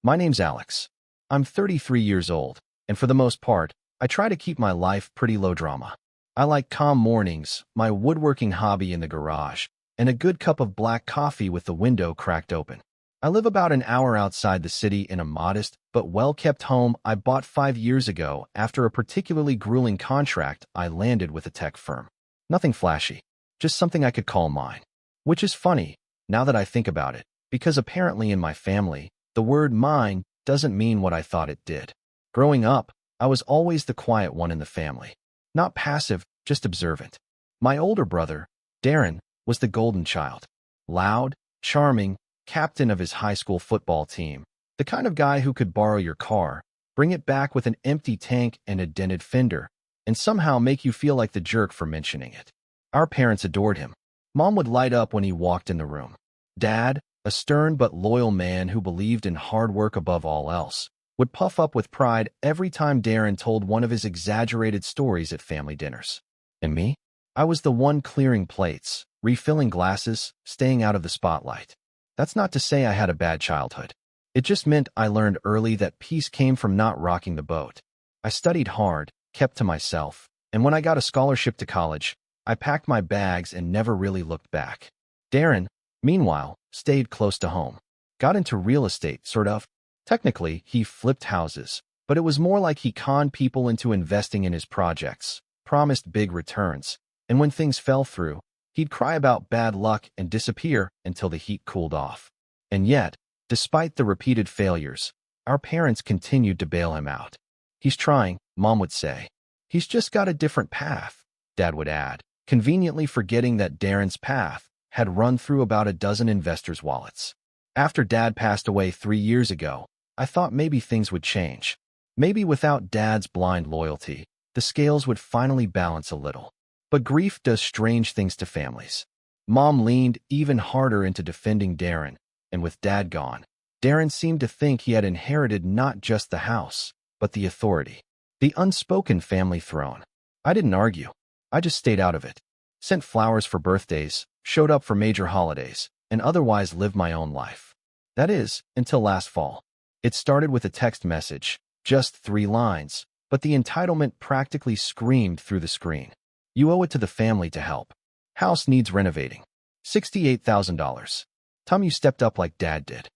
My name's Alex. I'm 33 years old, and for the most part, I try to keep my life pretty low drama. I like calm mornings, my woodworking hobby in the garage, and a good cup of black coffee with the window cracked open. I live about an hour outside the city in a modest but well-kept home I bought 5 years ago after a particularly grueling contract I landed with a tech firm. Nothing flashy, just something I could call mine. Which is funny, now that I think about it, because apparently in my family, the word mine doesn't mean what I thought it did. Growing up, I was always the quiet one in the family. Not passive, just observant. My older brother, Darren, was the golden child. Loud, charming, captain of his high school football team. The kind of guy who could borrow your car, bring it back with an empty tank and a dented fender, and somehow make you feel like the jerk for mentioning it. Our parents adored him. Mom would light up when he walked in the room. Dad, a stern but loyal man who believed in hard work above all else, would puff up with pride every time Darren told one of his exaggerated stories at family dinners. And me? I was the one clearing plates, refilling glasses, staying out of the spotlight. That's not to say I had a bad childhood. It just meant I learned early that peace came from not rocking the boat. I studied hard, kept to myself, and when I got a scholarship to college, I packed my bags and never really looked back. Darren, meanwhile, stayed close to home. Got into real estate, sort of. Technically, he flipped houses, but it was more like he conned people into investing in his projects, promised big returns, and when things fell through, he'd cry about bad luck and disappear until the heat cooled off. And yet, despite the repeated failures, our parents continued to bail him out. He's trying, Mom would say. He's just got a different path, Dad would add, conveniently forgetting that Darren's path had run through about a dozen investors' wallets. After Dad passed away 3 years ago, I thought maybe things would change. Maybe without Dad's blind loyalty, the scales would finally balance a little. But grief does strange things to families. Mom leaned even harder into defending Darren, and with Dad gone, Darren seemed to think he had inherited not just the house, but the authority. The unspoken family throne. I didn't argue. I just stayed out of it. Sent flowers for birthdays, showed up for major holidays, and otherwise lived my own life. That is, until last fall. It started with a text message, just 3 lines, but the entitlement practically screamed through the screen. You owe it to the family to help. House needs renovating. $68,000. Time you stepped up like Dad did.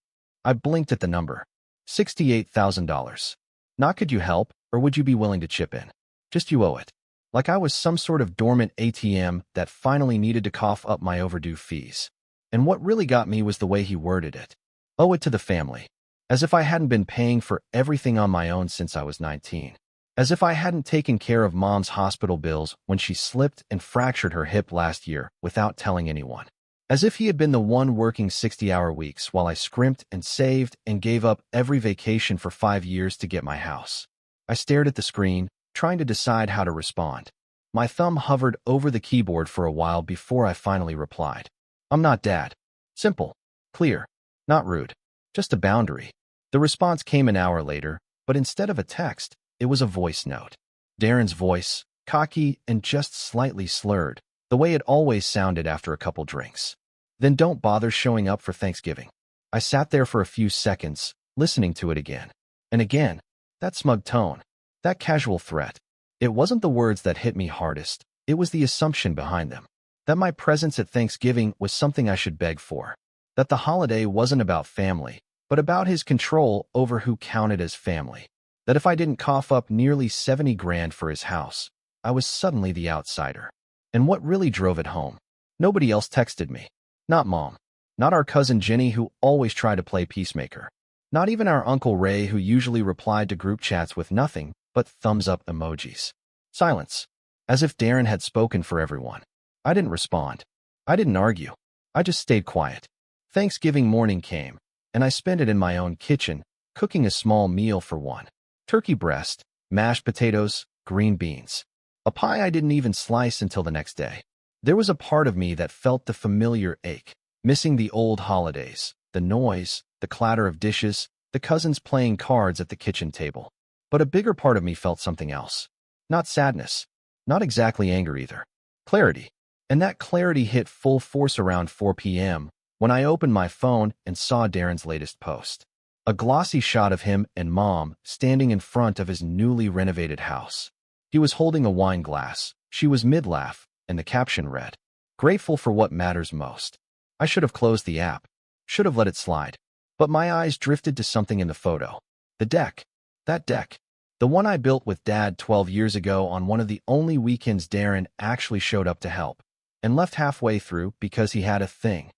I blinked at the number. $68,000. Not could you help, or would you be willing to chip in? Just you owe it. Like I was some sort of dormant ATM that finally needed to cough up my overdue fees. And what really got me was the way he worded it. Owe it to the family. As if I hadn't been paying for everything on my own since I was 19. As if I hadn't taken care of Mom's hospital bills when she slipped and fractured her hip last year without telling anyone. As if he had been the one working 60-hour weeks while I scrimped and saved and gave up every vacation for 5 years to get my house. I stared at the screen, trying to decide how to respond. My thumb hovered over the keyboard for a while before I finally replied. I'm not Dad. Simple. Clear. Not rude. Just a boundary. The response came an hour later, but instead of a text, it was a voice note. Darren's voice, cocky and just slightly slurred, the way it always sounded after a couple drinks. Then don't bother showing up for Thanksgiving. I sat there for a few seconds, listening to it again. And again, that smug tone, that casual threat. It wasn't the words that hit me hardest, it was the assumption behind them. That my presence at Thanksgiving was something I should beg for. That the holiday wasn't about family, but about his control over who counted as family. That if I didn't cough up nearly 70 grand for his house, I was suddenly the outsider. And what really drove it home? Nobody else texted me. Not Mom. Not our cousin Jenny, who always tried to play peacemaker. Not even our Uncle Ray, who usually replied to group chats with nothing but thumbs-up emojis. Silence. As if Darren had spoken for everyone. I didn't respond. I didn't argue. I just stayed quiet. Thanksgiving morning came, and I spent it in my own kitchen, cooking a small meal for one. Turkey breast, mashed potatoes, green beans. A pie I didn't even slice until the next day. There was a part of me that felt the familiar ache, missing the old holidays, the noise, the clatter of dishes, the cousins playing cards at the kitchen table. But a bigger part of me felt something else. Not sadness. Not exactly anger either. Clarity. And that clarity hit full force around 4 p.m. when I opened my phone and saw Darren's latest post. A glossy shot of him and Mom standing in front of his newly renovated house. He was holding a wine glass. She was mid-laugh, and the caption read, "Grateful for what matters most." I should have closed the app. Should have let it slide. But my eyes drifted to something in the photo. The deck. That deck. The one I built with Dad 12 years ago on one of the only weekends Darren actually showed up to help, and left halfway through because he had a thing.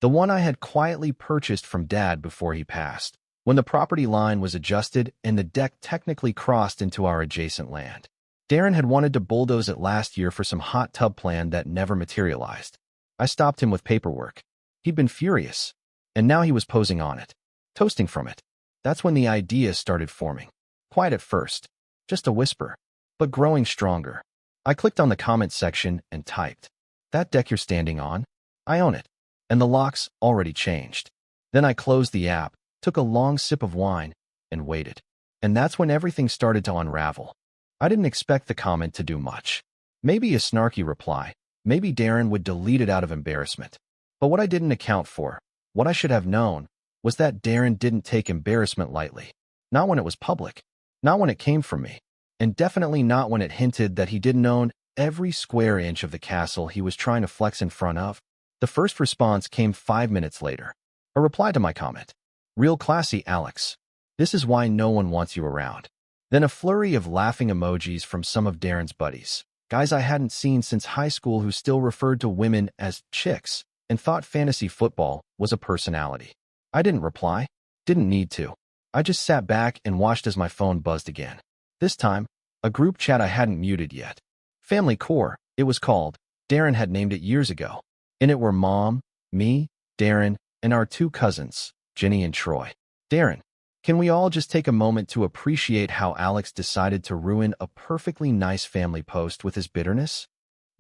The one I had quietly purchased from Dad before he passed, when the property line was adjusted and the deck technically crossed into our adjacent land. Darren had wanted to bulldoze it last year for some hot tub plan that never materialized. I stopped him with paperwork. He'd been furious, and now he was posing on it, toasting from it. That's when the idea started forming. Quiet at first, just a whisper, but growing stronger. I clicked on the comment section and typed, "That deck you're standing on? I own it." And the locks already changed. Then I closed the app, took a long sip of wine, and waited. And that's when everything started to unravel. I didn't expect the comment to do much. Maybe a snarky reply. Maybe Darren would delete it out of embarrassment. But what I didn't account for, what I should have known, was that Darren didn't take embarrassment lightly. Not when it was public. Not when it came from me. And definitely not when it hinted that he didn't own every square inch of the castle he was trying to flex in front of. The first response came 5 minutes later. A reply to my comment. "Real classy, Alex. This is why no one wants you around." Then a flurry of laughing emojis from some of Darren's buddies. Guys I hadn't seen since high school who still referred to women as chicks and thought fantasy football was a personality. I didn't reply. Didn't need to. I just sat back and watched as my phone buzzed again. This time, a group chat I hadn't muted yet. Family Core, it was called. Darren had named it years ago. In it were Mom, me, Darren, and our 2 cousins, Jenny and Troy. "Darren, can we all just take a moment to appreciate how Alex decided to ruin a perfectly nice family post with his bitterness?"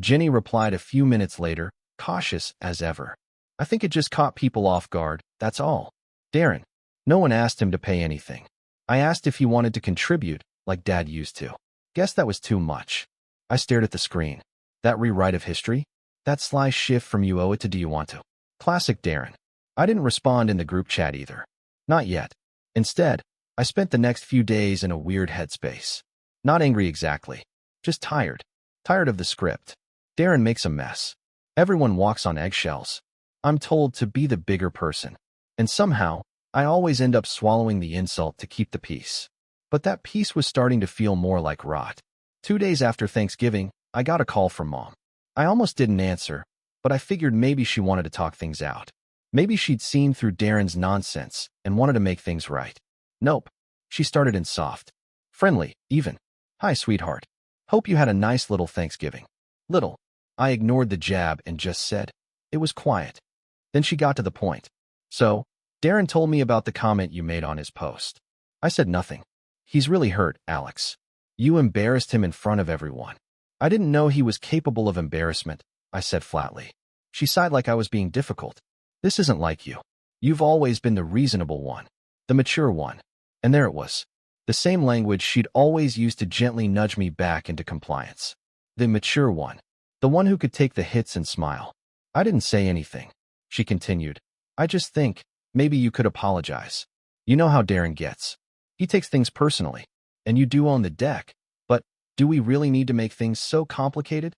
Jenny replied a few minutes later, cautious as ever. "I think it just caught people off guard, that's all." "Darren, no one asked him to pay anything. I asked if he wanted to contribute, like Dad used to. Guess that was too much." I stared at the screen. That rewrite of history? That sly shift from "you owe it" to "do you want to?" Classic Darren. I didn't respond in the group chat either. Not yet. Instead, I spent the next few days in a weird headspace. Not angry exactly. Just tired. Tired of the script. Darren makes a mess. Everyone walks on eggshells. I'm told to be the bigger person. And somehow, I always end up swallowing the insult to keep the peace. But that peace was starting to feel more like rot. 2 days after Thanksgiving, I got a call from Mom. I almost didn't answer, but I figured maybe she wanted to talk things out. Maybe she'd seen through Darren's nonsense and wanted to make things right. Nope. She started in soft. Friendly, even. "Hi, sweetheart. Hope you had a nice little Thanksgiving." Little. I ignored the jab and just said. It was quiet. Then she got to the point. "So, Darren told me about the comment you made on his post." I said nothing. "He's really hurt, Alex. You embarrassed him in front of everyone." "I didn't know he was capable of embarrassment," I said flatly. She sighed like I was being difficult. "This isn't like you. You've always been the reasonable one, the mature one." And there it was. The same language she'd always used to gently nudge me back into compliance. The mature one. The one who could take the hits and smile. "I didn't say anything," she continued. "I just think, maybe you could apologize. You know how Darren gets. He takes things personally. And you do own the deck. But, do we really need to make things so complicated?"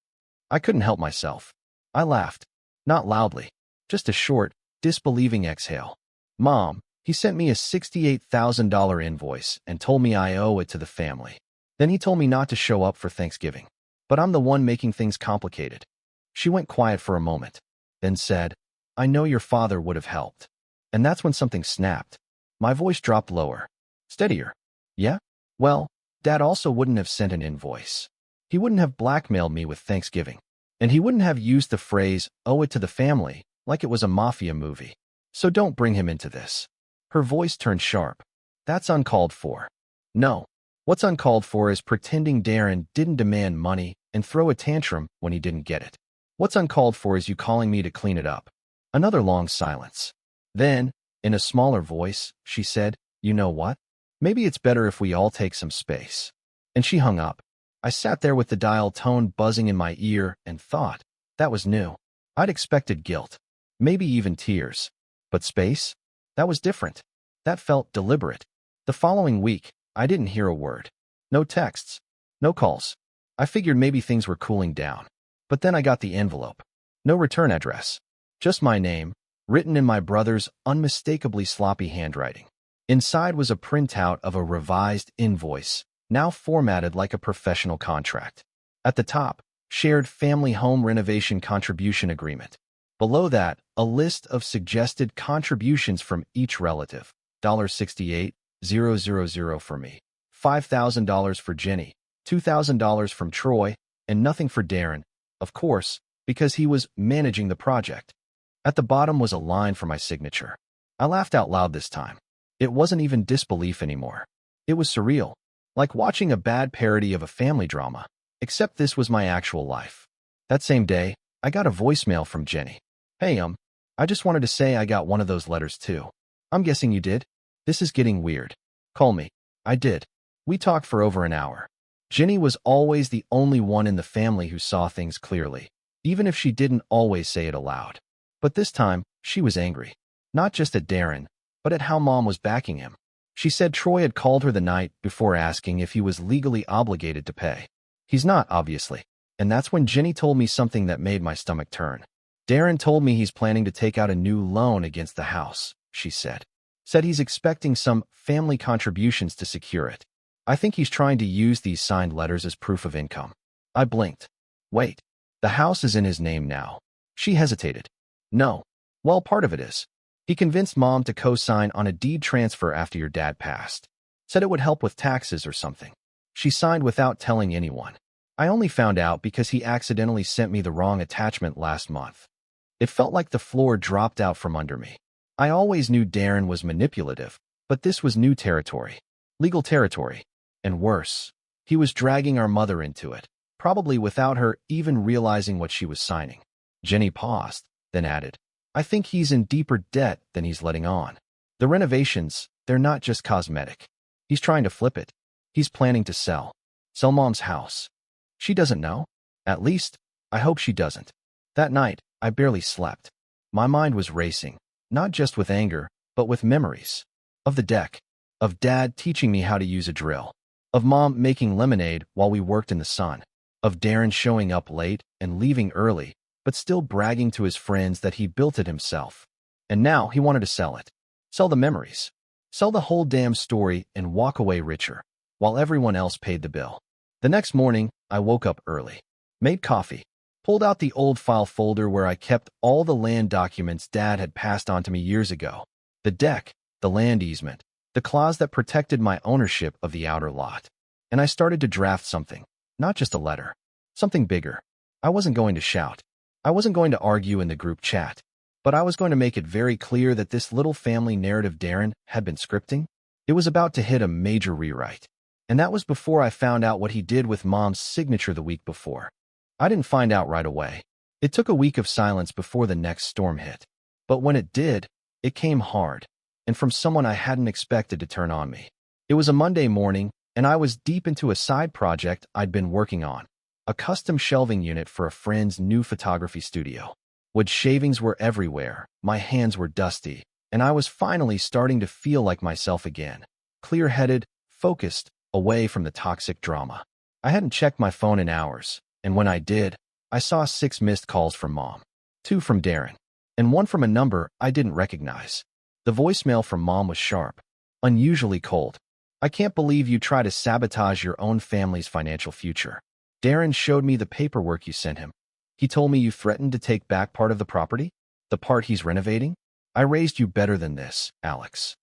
I couldn't help myself. I laughed. Not loudly. Just a short, disbelieving exhale. "Mom, he sent me a $68,000 invoice and told me I owe it to the family. Then he told me not to show up for Thanksgiving. But I'm the one making things complicated." She went quiet for a moment, then said, "I know your father would have helped." And that's when something snapped. My voice dropped lower. Steadier. "Yeah? Well, Dad also wouldn't have sent an invoice. He wouldn't have blackmailed me with Thanksgiving. And he wouldn't have used the phrase, 'owe it to the family,' like it was a mafia movie. So don't bring him into this." Her voice turned sharp. "That's uncalled for." "No. What's uncalled for is pretending Darren didn't demand money and throw a tantrum when he didn't get it. What's uncalled for is you calling me to clean it up." Another long silence. Then, in a smaller voice, she said, "You know what? Maybe it's better if we all take some space." And she hung up. I sat there with the dial tone buzzing in my ear and thought, that was new. I'd expected guilt. Maybe even tears. But space? That was different. That felt deliberate. The following week, I didn't hear a word. No texts. No calls. I figured maybe things were cooling down. But then I got the envelope. No return address. Just my name, written in my brother's unmistakably sloppy handwriting. Inside was a printout of a revised invoice, now formatted like a professional contract. At the top, shared family home renovation contribution agreement. Below that, a list of suggested contributions from each relative. $68,000 for me, $5,000 for Jenny, $2,000 from Troy, and nothing for Darren, of course, because he was managing the project. At the bottom was a line for my signature. I laughed out loud this time. It wasn't even disbelief anymore. It was surreal, like watching a bad parody of a family drama, except this was my actual life. That same day, I got a voicemail from Jenny. Hey, I just wanted to say I got one of those letters too. I'm guessing you did? This is getting weird. Call me. I did. We talked for over an hour. Jenny was always the only one in the family who saw things clearly, even if she didn't always say it aloud. But this time, she was angry. Not just at Darren, but at how Mom was backing him. She said Troy had called her the night before asking if he was legally obligated to pay. He's not, obviously. And that's when Jenny told me something that made my stomach turn. Darren told me he's planning to take out a new loan against the house, she said. Said he's expecting some family contributions to secure it. I think he's trying to use these signed letters as proof of income. I blinked. Wait, the house is in his name now. She hesitated. No. Well, part of it is. He convinced Mom to co-sign on a deed transfer after your dad passed. Said it would help with taxes or something. She signed without telling anyone. I only found out because he accidentally sent me the wrong attachment last month. It felt like the floor dropped out from under me. I always knew Darren was manipulative, but this was new territory. Legal territory. And worse, he was dragging our mother into it, probably without her even realizing what she was signing. Jenny paused, then added, I think he's in deeper debt than he's letting on. The renovations, they're not just cosmetic. He's trying to flip it. He's planning to sell. Sell Mom's house. She doesn't know. At least, I hope she doesn't. That night, I barely slept. My mind was racing, not just with anger, but with memories. Of the deck. Of Dad teaching me how to use a drill. Of Mom making lemonade while we worked in the sun. Of Darren showing up late and leaving early, but still bragging to his friends that he built it himself. And now he wanted to sell it. Sell the memories. Sell the whole damn story and walk away richer, while everyone else paid the bill. The next morning, I woke up early. Made coffee. Pulled out the old file folder where I kept all the land documents Dad had passed on to me years ago. The deck, the land easement, the clause that protected my ownership of the outer lot. And I started to draft something, not just a letter. Something bigger. I wasn't going to shout. I wasn't going to argue in the group chat. But I was going to make it very clear that this little family narrative Darren had been scripting. It was about to hit a major rewrite. And that was before I found out what he did with Mom's signature the week before. I didn't find out right away. It took a week of silence before the next storm hit. But when it did, it came hard, and from someone I hadn't expected to turn on me. It was a Monday morning, and I was deep into a side project I'd been working on. A custom shelving unit for a friend's new photography studio. Wood shavings were everywhere, my hands were dusty, and I was finally starting to feel like myself again. Clear-headed, focused, away from the toxic drama. I hadn't checked my phone in hours, and when I did, I saw 6 missed calls from Mom. 2 from Darren, and 1 from a number I didn't recognize. The voicemail from Mom was sharp, unusually cold. I can't believe you try to sabotage your own family's financial future. Darren showed me the paperwork you sent him. He told me you threatened to take back part of the property? The part he's renovating? I raised you better than this, Alex.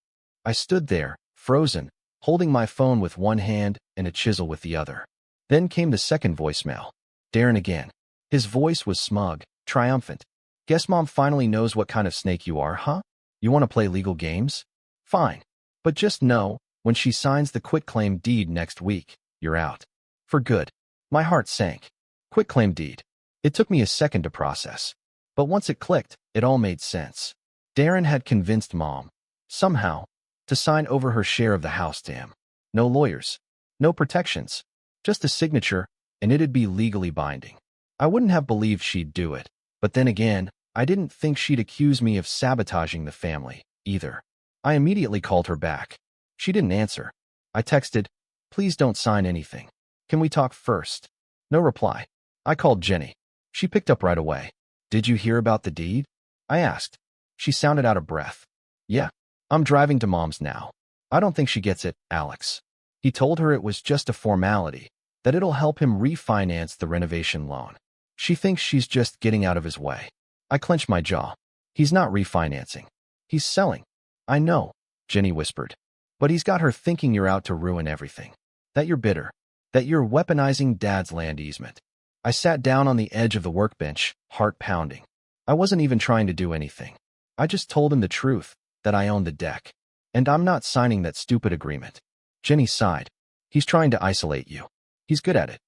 I stood there, frozen, holding my phone with one hand and a chisel with the other. Then came the second voicemail. Darren again. His voice was smug, triumphant. Guess Mom finally knows what kind of snake you are, huh? You want to play legal games? Fine. But just know, when she signs the quitclaim deed next week, you're out. For good. My heart sank. Quitclaim deed. It took me a second to process. But once it clicked, it all made sense. Darren had convinced Mom, somehow, to sign over her share of the house to him. No lawyers. No protections. Just a signature, and it'd be legally binding. I wouldn't have believed she'd do it. But then again, I didn't think she'd accuse me of sabotaging the family, either. I immediately called her back. She didn't answer. I texted, "Please don't sign anything. Can we talk first?" No reply. I called Jenny. She picked up right away. "Did you hear about the deed?" I asked. She sounded out of breath. "Yeah, I'm driving to Mom's now." "I don't think she gets it, Alex." He told her it was just a formality, that it'll help him refinance the renovation loan. She thinks she's just getting out of his way. I clenched my jaw. "He's not refinancing. He's selling." "I know," Jenny whispered. "But he's got her thinking you're out to ruin everything. That you're bitter. That you're weaponizing Dad's land easement." I sat down on the edge of the workbench, heart pounding. I wasn't even trying to do anything. I just told him the truth, that I owned the deck. "And I'm not signing that stupid agreement." Jenny sighed. "He's trying to isolate you. He's good at it."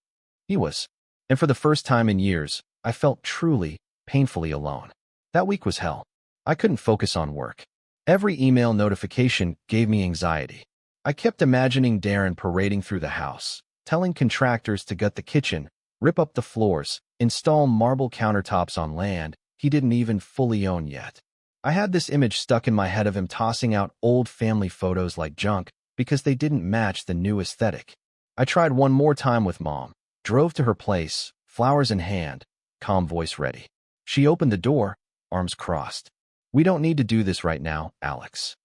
He was. And for the first time in years, I felt truly, painfully alone. That week was hell. I couldn't focus on work. Every email notification gave me anxiety. I kept imagining Darren parading through the house, telling contractors to gut the kitchen, rip up the floors, install marble countertops on land he didn't even fully own yet. I had this image stuck in my head of him tossing out old family photos like junk because they didn't match the new aesthetic. I tried one more time with Mom, drove to her place, flowers in hand, calm voice ready. She opened the door, arms crossed. "We don't need to do this right now, Alex."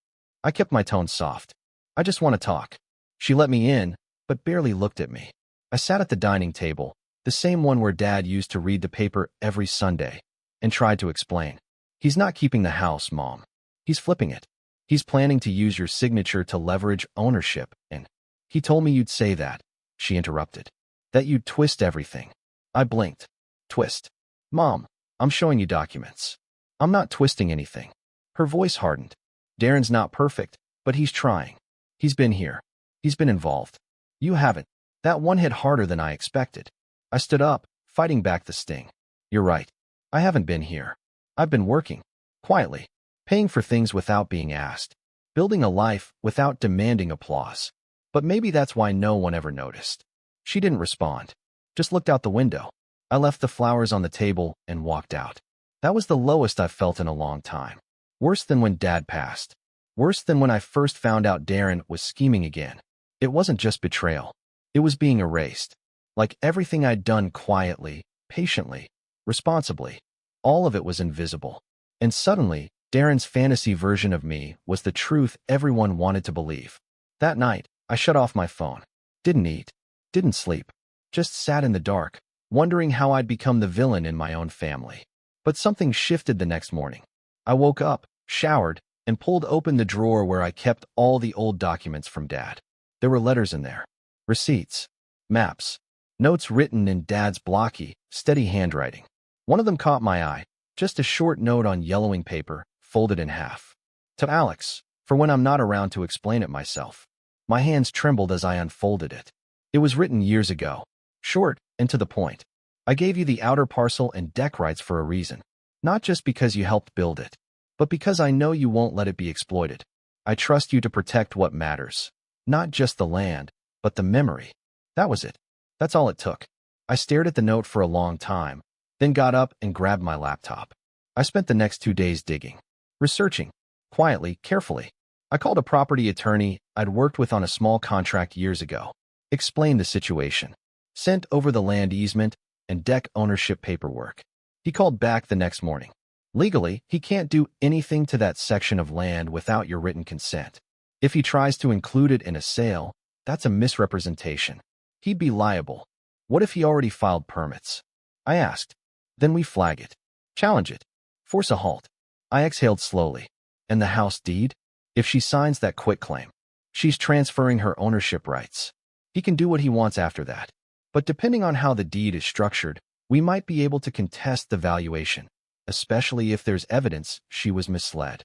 I kept my tone soft. "I just want to talk." She let me in, but barely looked at me. I sat at the dining table, the same one where Dad used to read the paper every Sunday, and tried to explain. "He's not keeping the house, Mom. He's flipping it. He's planning to use your signature to leverage ownership, and—" "He told me you'd say that," she interrupted. "That you'd twist everything." I blinked. "Twist? Mom, I'm showing you documents. I'm not twisting anything." Her voice hardened. "Darren's not perfect, but he's trying. He's been here. He's been involved. You haven't." That one hit harder than I expected. I stood up, fighting back the sting. "You're right. I haven't been here. I've been working, quietly, paying for things without being asked, building a life without demanding applause. But maybe that's why no one ever noticed." She didn't respond, just looked out the window. I left the flowers on the table and walked out. That was the lowest I've felt in a long time. Worse than when Dad passed. Worse than when I first found out Darren was scheming again. It wasn't just betrayal. It was being erased. Like everything I'd done quietly, patiently, responsibly. All of it was invisible. And suddenly, Darren's fantasy version of me was the truth everyone wanted to believe. That night, I shut off my phone. Didn't eat. Didn't sleep. Just sat in the dark, wondering how I'd become the villain in my own family. But something shifted the next morning. I woke up, showered, and pulled open the drawer where I kept all the old documents from Dad. There were letters in there. Receipts. Maps. Notes written in Dad's blocky, steady handwriting. One of them caught my eye. Just a short note on yellowing paper, folded in half. "To Alex, for when I'm not around to explain it myself." My hands trembled as I unfolded it. It was written years ago. Short and to the point. "I gave you the outer parcel and deck rights for a reason. Not just because you helped build it, but because I know you won't let it be exploited. I trust you to protect what matters. Not just the land, but the memory." That was it. That's all it took. I stared at the note for a long time, then got up and grabbed my laptop. I spent the next 2 days digging, researching, quietly, carefully. I called a property attorney I'd worked with on a small contract years ago, explained the situation, sent over the land easement and deck ownership paperwork. He called back the next morning. "Legally, he can't do anything to that section of land without your written consent. If he tries to include it in a sale, that's a misrepresentation. He'd be liable." "What if he already filed permits?" I asked. "Then we flag it. Challenge it. Force a halt." I exhaled slowly. "And the house deed? If she signs that quitclaim, she's transferring her ownership rights. He can do what he wants after that. But depending on how the deed is structured, we might be able to contest the valuation, especially if there's evidence she was misled."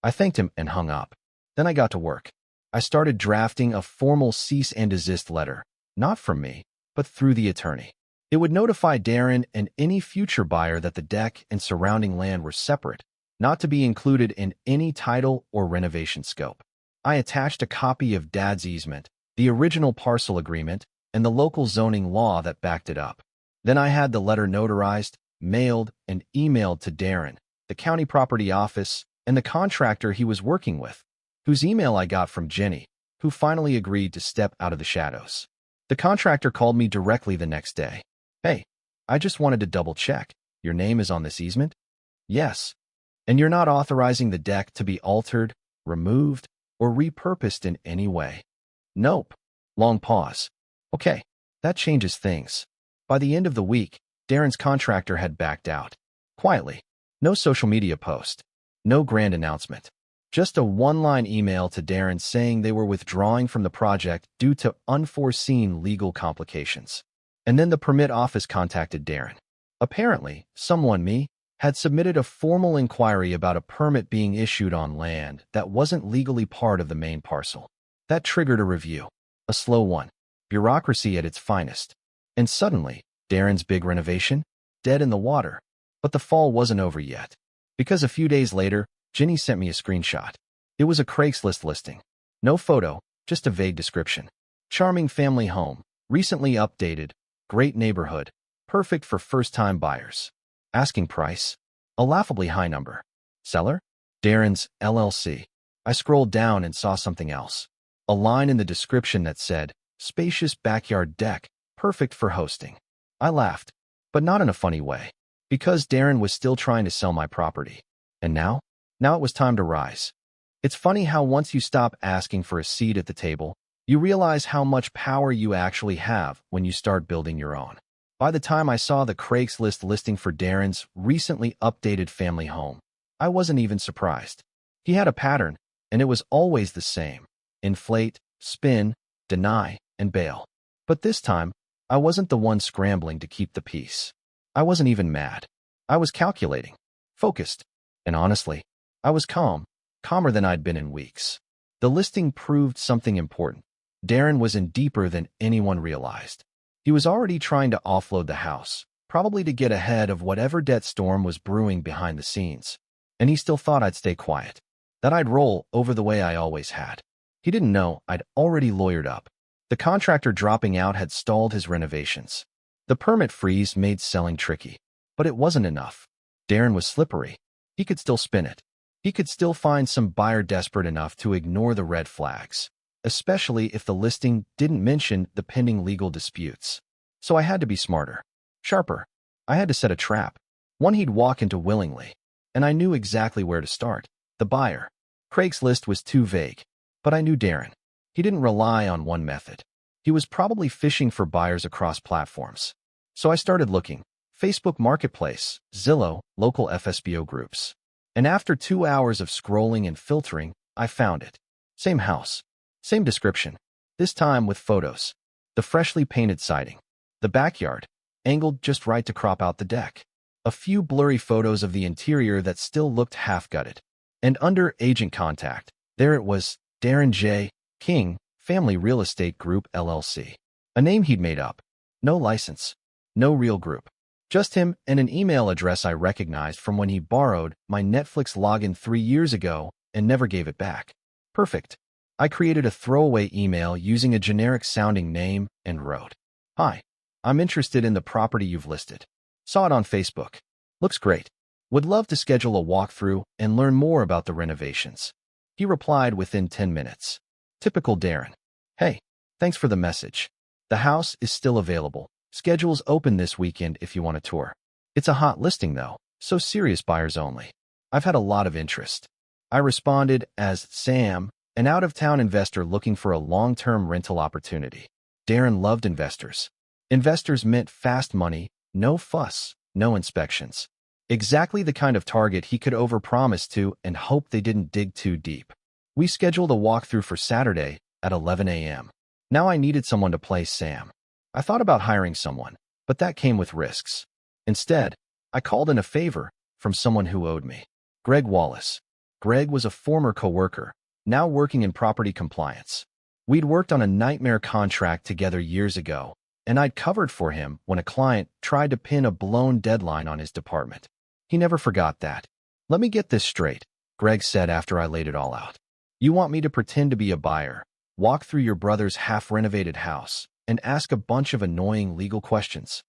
I thanked him and hung up. Then I got to work. I started drafting a formal cease and desist letter, not from me, but through the attorney. It would notify Darren and any future buyer that the deck and surrounding land were separate, not to be included in any title or renovation scope. I attached a copy of Dad's easement, the original parcel agreement, and the local zoning law that backed it up. Then I had the letter notarized, mailed, and emailed to Darren, the county property office, and the contractor he was working with. whose email I got from Jenny, who finally agreed to step out of the shadows. The contractor called me directly the next day. "Hey, I just wanted to double check. Your name is on this easement?" "Yes. And you're not authorizing the deck to be altered, removed, or repurposed in any way?" "Nope." Long pause. "Okay, that changes things." By the end of the week, Darren's contractor had backed out. Quietly. No social media post. No grand announcement. Just a one-line email to Darren saying they were withdrawing from the project due to unforeseen legal complications. And then the permit office contacted Darren. Apparently, someone, me, had submitted a formal inquiry about a permit being issued on land that wasn't legally part of the main parcel. That triggered a review. A slow one. Bureaucracy at its finest. And suddenly, Darren's big renovation? Dead in the water. But the fall wasn't over yet. Because a few days later, Jenny sent me a screenshot. It was a Craigslist listing. No photo, just a vague description. Charming family home, recently updated, great neighborhood, perfect for first-time buyers. Asking price? A laughably high number. Seller? Darren's LLC. I scrolled down and saw something else. A line in the description that said, "Spacious backyard deck, perfect for hosting." I laughed, but not in a funny way, because Darren was still trying to sell my property. And now? Now it was time to rise. It's funny how once you stop asking for a seat at the table, you realize how much power you actually have when you start building your own. By the time I saw the Craigslist listing for Darren's recently updated family home, I wasn't even surprised. He had a pattern, and it was always the same. Inflate, spin, deny, and bail. But this time, I wasn't the one scrambling to keep the peace. I wasn't even mad. I was calculating, focused, and honestly, I was calm, calmer than I'd been in weeks. The listing proved something important. Darren was in deeper than anyone realized. He was already trying to offload the house, probably to get ahead of whatever debt storm was brewing behind the scenes. And he still thought I'd stay quiet, that I'd roll over the way I always had. He didn't know I'd already lawyered up. The contractor dropping out had stalled his renovations. The permit freeze made selling tricky. But it wasn't enough. Darren was slippery. He could still spin it. He could still find some buyer desperate enough to ignore the red flags, especially if the listing didn't mention the pending legal disputes. So I had to be smarter, sharper. I had to set a trap, one he'd walk into willingly. And I knew exactly where to start. The buyer. Craigslist was too vague. But I knew Darren. He didn't rely on one method. He was probably fishing for buyers across platforms. So I started looking. Facebook Marketplace, Zillow, local FSBO groups. And after 2 hours of scrolling and filtering, I found it. Same house. Same description. This time with photos. The freshly painted siding. The backyard, angled just right to crop out the deck. A few blurry photos of the interior that still looked half-gutted. And under agent contact, there it was, Darren J. King, Family Real Estate Group, LLC. A name he'd made up. No license. No real group. Just him and an email address I recognized from when he borrowed my Netflix login 3 years ago and never gave it back. Perfect. I created a throwaway email using a generic-sounding name and wrote, "Hi, I'm interested in the property you've listed. Saw it on Facebook. Looks great. Would love to schedule a walkthrough and learn more about the renovations." He replied within 10 minutes. Typical Darren. "Hey, thanks for the message. The house is still available. Schedule's open this weekend if you want a tour. It's a hot listing though, so serious buyers only. I've had a lot of interest." I responded as Sam, an out-of-town investor looking for a long-term rental opportunity. Darren loved investors. Investors meant fast money, no fuss, no inspections. Exactly the kind of target he could overpromise to and hope they didn't dig too deep. We scheduled a walkthrough for Saturday at 11 a.m. Now I needed someone to play Sam. I thought about hiring someone, but that came with risks. Instead, I called in a favor from someone who owed me. Greg Wallace. Greg was a former coworker, now working in property compliance. We'd worked on a nightmare contract together years ago, and I'd covered for him when a client tried to pin a blown deadline on his department. He never forgot that. "Let me get this straight," Greg said after I laid it all out. "You want me to pretend to be a buyer, walk through your brother's half-renovated house, and ask a bunch of annoying legal questions?"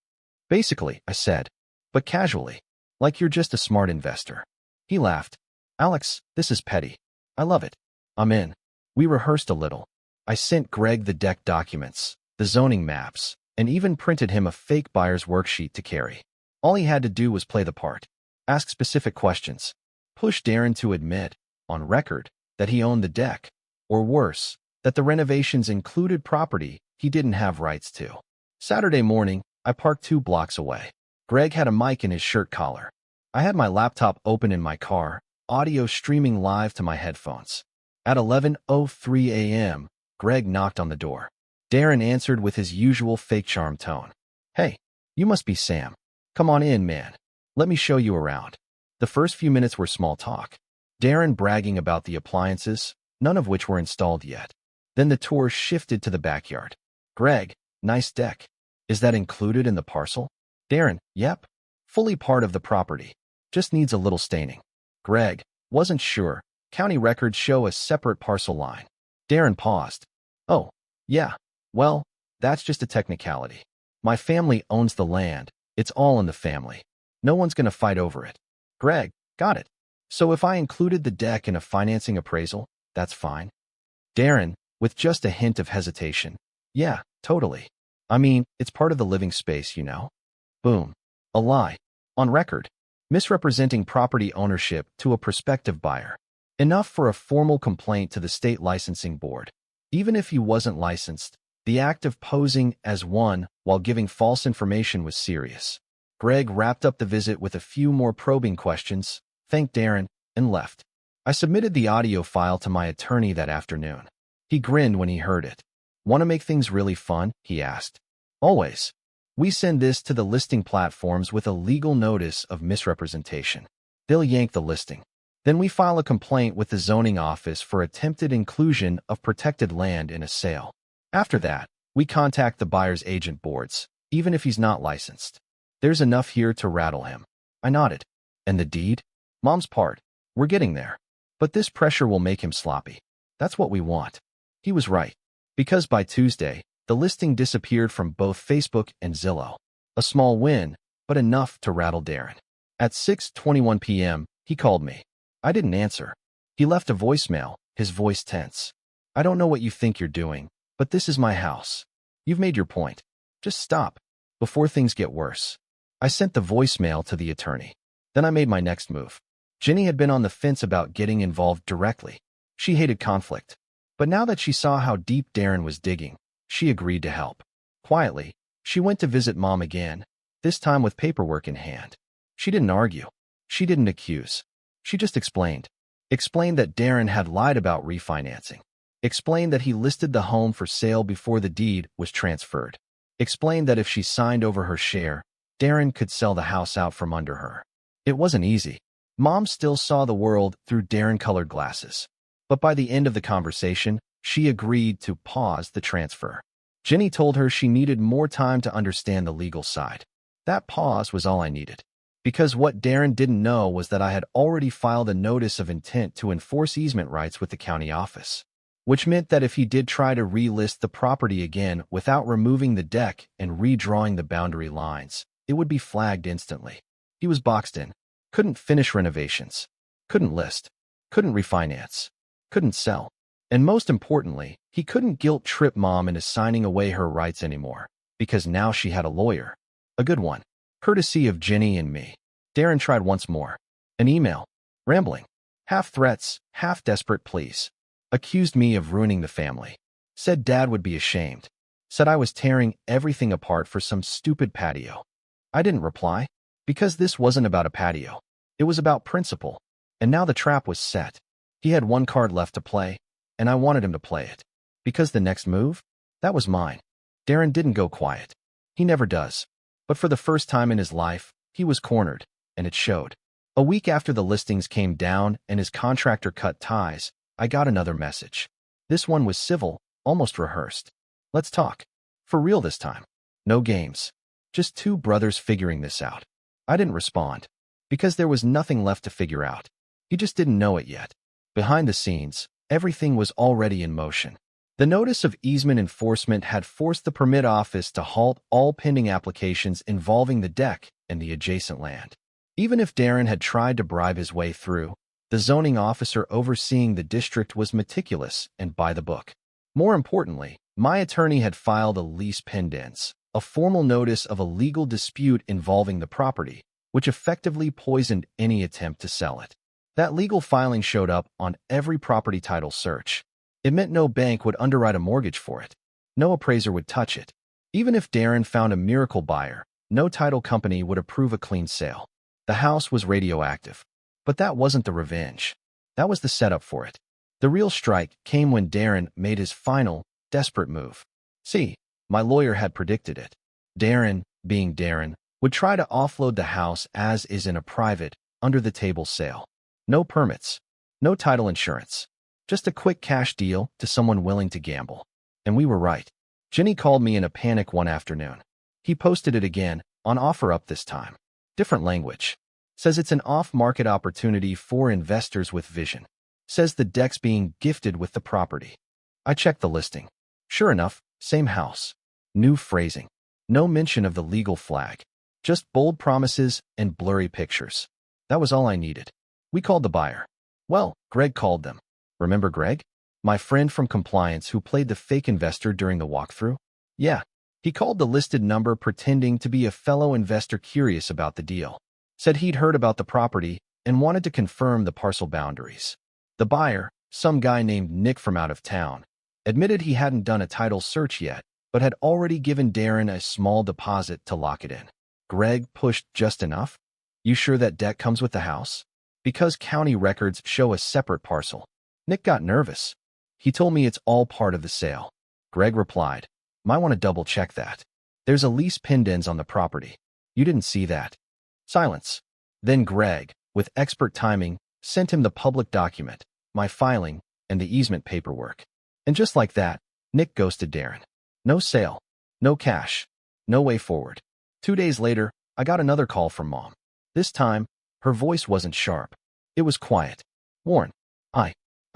"Basically," I said, but casually, like you're just a smart investor. He laughed. "Alex, this is petty. I love it. I'm in. We rehearsed a little. I sent Greg the deck documents, the zoning maps, and even printed him a fake buyer's worksheet to carry. All he had to do was play the part, ask specific questions, push Darren to admit, on record, that he owned the deck, or worse, that the renovations included property he didn't have rights to. Saturday morning, I parked 2 blocks away. Greg had a mic in his shirt collar. I had my laptop open in my car, audio streaming live to my headphones. At 11:03 a.m., Greg knocked on the door. Darren answered with his usual fake charm tone. "Hey, you must be Sam. Come on in, man. Let me show you around." The first few minutes were small talk. Darren bragging about the appliances, none of which were installed yet. Then the tour shifted to the backyard. "Greg, nice deck. Is that included in the parcel?" Darren, "Yep. Fully part of the property. Just needs a little staining." Greg, "Wasn't sure. County records show a separate parcel line." Darren paused. "Oh, yeah. Well, that's just a technicality. My family owns the land. It's all in the family. No one's going to fight over it." Greg, "Got it. So if I included the deck in a financing appraisal, that's fine?" Darren, with just a hint of hesitation, "Yeah, totally. I mean, it's part of the living space, you know." Boom. A lie. On record. Misrepresenting property ownership to a prospective buyer. Enough for a formal complaint to the state licensing board. Even if he wasn't licensed, the act of posing as one while giving false information was serious. Greg wrapped up the visit with a few more probing questions, thanked Darren, and left. I submitted the audio file to my attorney that afternoon. He grinned when he heard it. "Want to make things really fun?" he asked. "Always. We send this to the listing platforms with a legal notice of misrepresentation. They'll yank the listing. Then we file a complaint with the zoning office for attempted inclusion of protected land in a sale. After that, we contact the buyer's agent boards, even if he's not licensed. There's enough here to rattle him." I nodded. "And the deed?" "Mom's part. We're getting there. But this pressure will make him sloppy. That's what we want." He was right. Because by Tuesday, the listing disappeared from both Facebook and Zillow. A small win, but enough to rattle Darren. At 6:21 p.m., he called me. I didn't answer. He left a voicemail, his voice tense. "I don't know what you think you're doing, but this is my house. You've made your point. Just stop, before things get worse." I sent the voicemail to the attorney. Then I made my next move. Jenny had been on the fence about getting involved directly. She hated conflict. But now that she saw how deep Darren was digging, she agreed to help. Quietly, she went to visit Mom again, this time with paperwork in hand. She didn't argue. She didn't accuse. She just explained. Explained that Darren had lied about refinancing. Explained that he listed the home for sale before the deed was transferred. Explained that if she signed over her share, Darren could sell the house out from under her. It wasn't easy. Mom still saw the world through Darren-colored glasses. But by the end of the conversation, she agreed to pause the transfer. Jenny told her she needed more time to understand the legal side. That pause was all I needed. Because what Darren didn't know was that I had already filed a notice of intent to enforce easement rights with the county office, which meant that if he did try to relist the property again without removing the deck and redrawing the boundary lines, it would be flagged instantly. He was boxed in. Couldn't finish renovations. Couldn't list. Couldn't refinance. Couldn't sell. And most importantly, he couldn't guilt-trip Mom into signing away her rights anymore, because now she had a lawyer. A good one. Courtesy of Jenny and me. Darren tried once more. An email. Rambling. Half threats, half desperate pleas. Accused me of ruining the family. Said Dad would be ashamed. Said I was tearing everything apart for some stupid patio. I didn't reply, because this wasn't about a patio. It was about principle. And now the trap was set. He had one card left to play, and I wanted him to play it. Because the next move? That was mine. Darren didn't go quiet. He never does. But for the first time in his life, he was cornered, and it showed. A week after the listings came down and his contractor cut ties, I got another message. This one was civil, almost rehearsed. "Let's talk. For real this time. No games. Just two brothers figuring this out." I didn't respond, because there was nothing left to figure out. He just didn't know it yet. Behind the scenes, everything was already in motion. The notice of easement enforcement had forced the permit office to halt all pending applications involving the deck and the adjacent land. Even if Darren had tried to bribe his way through, The zoning officer overseeing the district was meticulous and by the book. More importantly, my attorney had filed a lease pendens, a formal notice of a legal dispute involving the property, which effectively poisoned any attempt to sell it. That legal filing showed up on every property title search. It meant no bank would underwrite a mortgage for it. No appraiser would touch it. Even if Darren found a miracle buyer, no title company would approve a clean sale. The house was radioactive. But that wasn't the revenge. That was the setup for it. The real strike came when Darren made his final, desperate move. See, my lawyer had predicted it. Darren, being Darren, would try to offload the house as is in a private, under-the-table sale. No permits. No title insurance. Just a quick cash deal to someone willing to gamble. And we were right. Ginny called me in a panic one afternoon. He posted it again, on OfferUp this time. Different language. Says it's an off-market opportunity for investors with vision. Says the deck's being gifted with the property. I checked the listing. Sure enough, same house. New phrasing. No mention of the legal flag. Just bold promises and blurry pictures. That was all I needed. We called the buyer. Well, Greg called them. Remember Greg? My friend from compliance who played the fake investor during the walkthrough? Yeah. He called the listed number pretending to be a fellow investor curious about the deal. Said he'd heard about the property and wanted to confirm the parcel boundaries. The buyer, some guy named Nick from out of town, admitted he hadn't done a title search yet, but had already given Darren a small deposit to lock it in. Greg pushed just enough. You sure that deck comes with the house? Because county records show a separate parcel. Nick got nervous. He told me it's all part of the sale. Greg replied, might want to double check that. There's a lease pendens on the property. You didn't see that. Silence. Then Greg, with expert timing, sent him the public document, my filing, and the easement paperwork. And just like that, Nick ghosted Darren. No sale. No cash. No way forward. 2 days later, I got another call from Mom. This time, her voice wasn't sharp. It was quiet. Warren,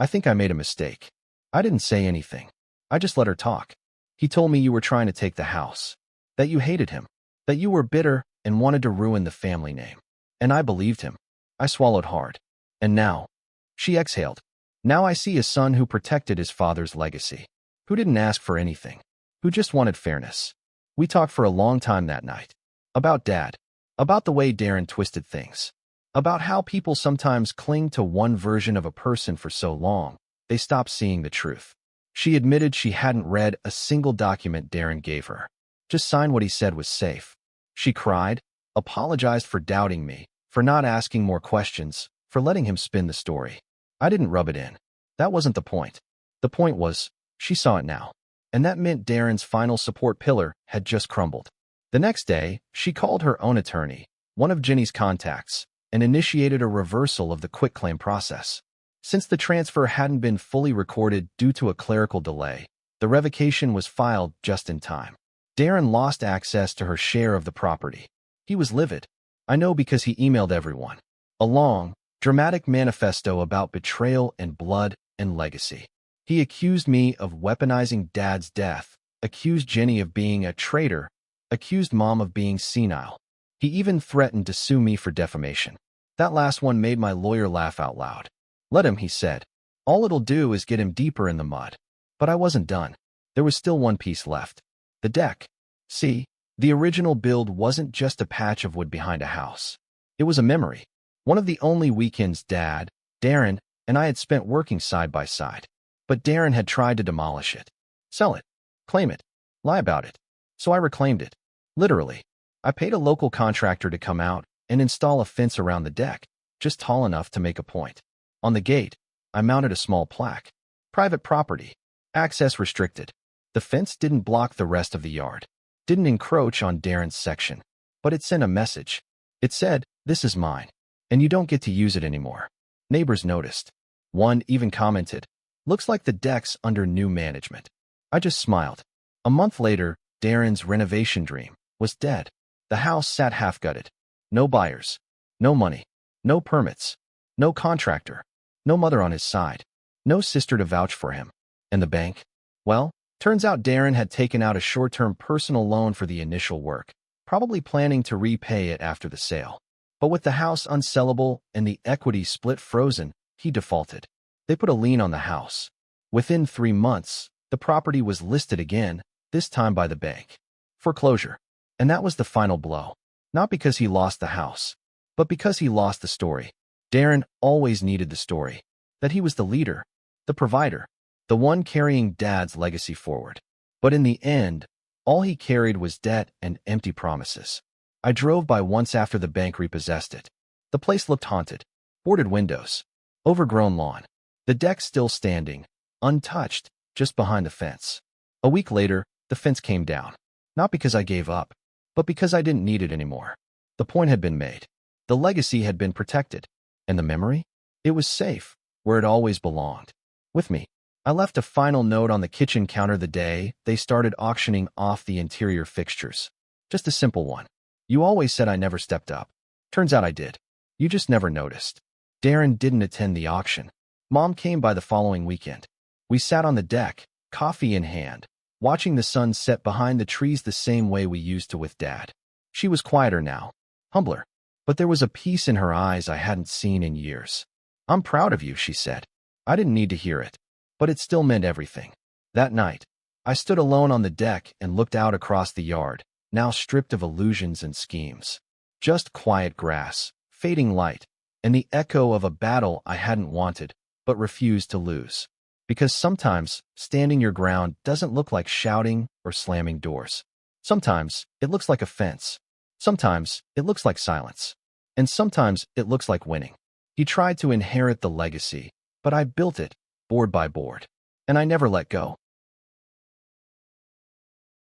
I think I made a mistake. I didn't say anything. I just let her talk. He told me you were trying to take the house. That you hated him. That you were bitter and wanted to ruin the family name. And I believed him. I swallowed hard. And now, she exhaled. Now I see a son who protected his father's legacy. Who didn't ask for anything. Who just wanted fairness. We talked for a long time that night. About Dad. About the way Darren twisted things. About how people sometimes cling to one version of a person for so long, they stop seeing the truth. She admitted she hadn't read a single document Darren gave her. Just signed what he said was safe. She cried, apologized for doubting me, for not asking more questions, for letting him spin the story. I didn't rub it in. That wasn't the point. The point was, she saw it now. And that meant Darren's final support pillar had just crumbled. The next day, she called her own attorney, one of Ginny's contacts, and initiated a reversal of the quitclaim process. Since the transfer hadn't been fully recorded due to a clerical delay, the revocation was filed just in time. Darren lost access to her share of the property. He was livid. I know because he emailed everyone. A long, dramatic manifesto about betrayal and blood and legacy. He accused me of weaponizing Dad's death, accused Ginny of being a traitor, accused Mom of being senile. He even threatened to sue me for defamation. That last one made my lawyer laugh out loud. Let him, he said. All it'll do is get him deeper in the mud. But I wasn't done. There was still one piece left. The deck. See, the original build wasn't just a patch of wood behind a house. It was a memory. One of the only weekends Dad, Darren, and I had spent working side by side. But Darren had tried to demolish it. Sell it. Claim it. Lie about it. So I reclaimed it. Literally. I paid a local contractor to come out and install a fence around the deck, just tall enough to make a point. On the gate, I mounted a small plaque. Private property. Access restricted. The fence didn't block the rest of the yard. Didn't encroach on Darren's section. But it sent a message. It said, this is mine. And you don't get to use it anymore. Neighbors noticed. One even commented, looks like the deck's under new management. I just smiled. A month later, Darren's renovation dream was dead. The house sat half-gutted. No buyers. No money. No permits. No contractor. No mother on his side. No sister to vouch for him. And the bank? Well, turns out Darren had taken out a short-term personal loan for the initial work, probably planning to repay it after the sale. But with the house unsellable and the equity split frozen, he defaulted. They put a lien on the house. Within 3 months, the property was listed again, this time by the bank. Foreclosure. And that was the final blow. Not because he lost the house, but because he lost the story. Darren always needed the story. That he was the leader, the provider, the one carrying Dad's legacy forward. But in the end, all he carried was debt and empty promises. I drove by once after the bank repossessed it. The place looked haunted. Boarded windows. Overgrown lawn. The deck still standing, untouched, just behind the fence. A week later, the fence came down. Not because I gave up, but because I didn't need it anymore. The point had been made. The legacy had been protected. And the memory? It was safe, where it always belonged. With me. I left a final note on the kitchen counter the day they started auctioning off the interior fixtures. Just a simple one. You always said I never stepped up. Turns out I did. You just never noticed. Darren didn't attend the auction. Mom came by the following weekend. We sat on the deck, coffee in hand, watching the sun set behind the trees the same way we used to with Dad. She was quieter now, humbler, but there was a peace in her eyes I hadn't seen in years. I'm proud of you, she said. I didn't need to hear it, but it still meant everything. That night, I stood alone on the deck and looked out across the yard, now stripped of illusions and schemes. Just quiet grass, fading light, and the echo of a battle I hadn't wanted, but refused to lose. Because sometimes, standing your ground doesn't look like shouting or slamming doors. Sometimes, it looks like a fence. Sometimes, it looks like silence. And sometimes, it looks like winning. He tried to inherit the legacy, but I built it, board by board. And I never let go.